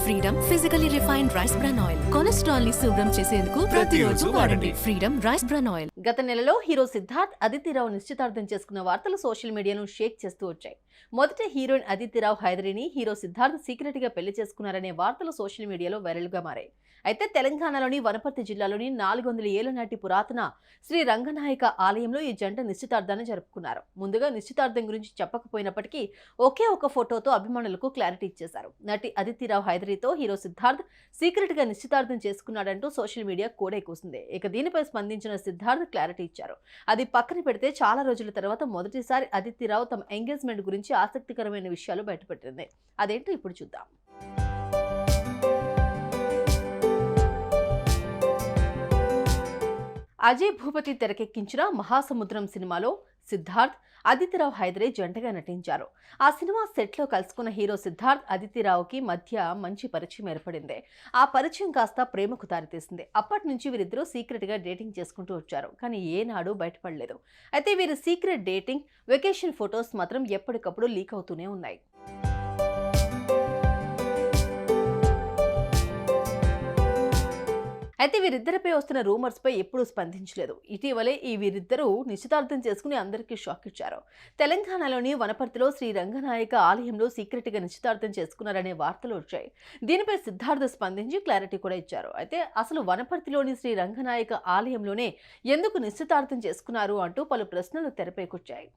Freedom physically refined rice bran oil. Cholesterol ని శుభ్రం చేసేందుకు ప్రతిరోజు వాడండి. Freedom rice bran oil. గత నెలలో హీరో సిద్ధార్థ్ అదితిరావు నిశ్చితార్థం చేసుకున్న వార్తలు సోషల్ మీడియాను షేక్ చేస్తూ వచ్చాయి. మొదట హీరోయిన్ అదితిరావు హైదరిని హీరో సిద్ధార్థ్ సీక్రెట్ గా పెళ్లి చేసుకున్నారనే వార్తలు సోషల్ మీడియాలో వైరల్ గా మారాయి. అయితే తెలంగాణలోని వనపర్తి జిల్లాలోని 400 ఏళ్ల నాటి పురాతన శ్రీ రంగనాయక ఆలయంలో ఈ జంట నిశ్చితార్థాన్ని జరుపుకున్నారు. ముందుగా నిశ్చితార్థం గురించి చెప్పకపోయినప్పటికీ ఒకే ఒక ఫోటోతో అభిమానులకు క్లారిటీ ఇచ్చేశారు. నటి అదితిరావు హైదరితో హీరో సిద్ధార్థ్ సీక్రెట్ గా నిశ్చితార్థం చేసుకున్నాడంటూ సోషల్ మీడియా కోడే కూసింది. ఇక దీనిపై స్పందించిన సిద్ధార్థ్ క్లారిటీ ఇచ్చారు. అది పక్కన పెడితే చాలా రోజుల తర్వాత మొదటిసారి అదితిరావు తమ ఎంగేజ్మెంట్ గురించి ఆసక్తికరమైన విషయాలు బయటపెట్టింది. అదేంటో ఇప్పుడు చూద్దాం. అజయ్ భూపతి తెరకెక్కించిన మహాసముద్రం సినిమాలో సిద్ధార్థ్ అదితిరావు హైదరే జంటగా నటించారు. ఆ సినిమా సెట్లో కలుసుకున్న హీరో సిద్ధార్థ్ అదితిరావుకి మధ్య మంచి పరిచయం ఏర్పడింది. ఆ పరిచయం కాస్త ప్రేమకు దారితీసింది. అప్పటి నుంచి వీరిద్దరూ సీక్రెట్ గా డేటింగ్ చేసుకుంటూ వచ్చారు. కానీ ఏనాడు బయటపడలేదు. అయితే వీరి సీక్రెట్ డేటింగ్, వెకేషన్ ఫొటోస్ మాత్రం ఎప్పటికప్పుడు లీక్ అవుతూనే ఉన్నాయి. అయితే వీరిద్దరిపై వస్తున్న రూమర్స్ పై ఎప్పుడూ స్పందించలేదు. ఇటీవలే వీరిద్దరూ నిశ్చితార్థం చేసుకుని అందరికీ షాక్ ఇచ్చారు. తెలంగాణలోని వనపర్తిలో శ్రీ రంగనాయక ఆలయంలో సీక్రెట్ గా నిశ్చితార్థం చేసుకున్నారనే వార్తలు వచ్చాయి. దీనిపై సిద్ధార్థ్ స్పందించి క్లారిటీ కూడా ఇచ్చారు. అయితే అసలు వనపర్తిలోని శ్రీ రంగనాయక ఆలయంలోనే ఎందుకు నిశ్చితార్థం చేసుకున్నారు అంటూ పలు ప్రశ్నలు తెరపైకొచ్చాయి.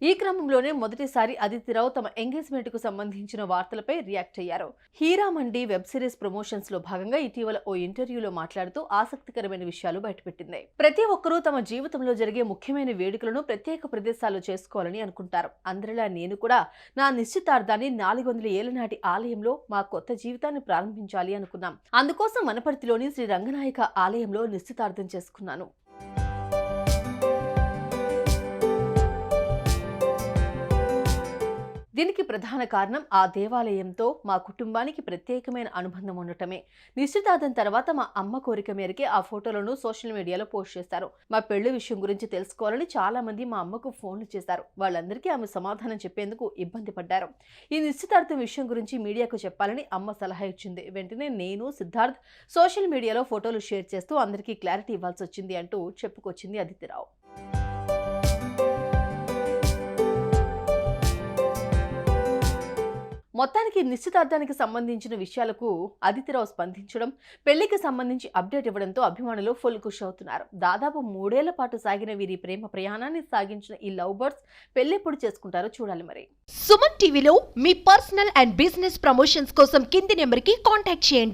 ఈ క్రమంలోనే మొదటిసారి అదితిరావు తమ ఎంగేజ్మెంట్ కు సంబంధించిన వార్తలపై రియాక్ట్ అయ్యారు. హీరా మండి వెబ్ సిరీస్ ప్రమోషన్స్ లో భాగంగా ఇటీవల ఓ ఇంటర్వ్యూలో మాట్లాడుతూ ఆసక్తికరమైన విషయాలు బయటపెట్టింది. ప్రతి ఒక్కరూ తమ జీవితంలో జరిగే ముఖ్యమైన వేడుకలను ప్రత్యేక ప్రదేశాల్లో చేసుకోవాలని అనుకుంటారు. అందరిలా నేను కూడా నా నిశ్చితార్థాన్ని 400 ఏళ్ల నాటి ఆలయంలో మా కొత్త జీవితాన్ని ప్రారంభించాలి అనుకున్నాం. అందుకోసం వనపర్తిలోని శ్రీ రంగనాయక ఆలయంలో నిశ్చితార్థం చేసుకున్నాను. దీనికి ప్రధాన కారణం ఆ దేవాలయంతో మా కుటుంబానికి ప్రత్యేకమైన అనుబంధం ఉండటమే. నిశ్చితార్థం తర్వాత మా అమ్మ కోరిక మేరకే ఆ ఫోటోలను సోషల్ మీడియాలో పోస్ట్ చేశారు. మా పెళ్లి విషయం గురించి తెలుసుకోవాలని చాలా మంది మా అమ్మకు ఫోన్లు చేశారు. వాళ్ళందరికీ ఆమె సమాధానం చెప్పేందుకు ఇబ్బంది పడ్డారు. ఈ నిశ్చితార్థం విషయం గురించి మీడియాకు చెప్పాలని అమ్మ సలహా ఇచ్చింది. వెంటనే నేను సిద్ధార్థ్ సోషల్ మీడియాలో ఫోటోలు షేర్ చేస్తూ అందరికీ క్లారిటీ ఇవ్వాల్సి వచ్చింది అంటూ చెప్పుకొచ్చింది అదితిరావు. మొత్తానికి నిశ్చితార్థానికి సంబంధించిన విషయాలకు అదితిరావు స్పందించడం, పెళ్లికి సంబంధించి అప్డేట్ ఇవ్వడంతో అభిమానులు ఫుల్ ఖుషి అవుతున్నారు. దాదాపు 3 ఏళ్ల పాటు సాగిన వీరి ప్రేమ ప్రయాణాన్ని సాగించిన ఈ లవ్ బర్డ్స్ పెళ్లెప్పుడు చేసుకుంటారో చూడాలి. మరి సుమన్ టీవీలో మీ పర్సనల్ అండ్ బిజినెస్ ప్రమోషన్స్ కోసం కింది నెంబర్కి కాంటాక్ట్ చేయండి.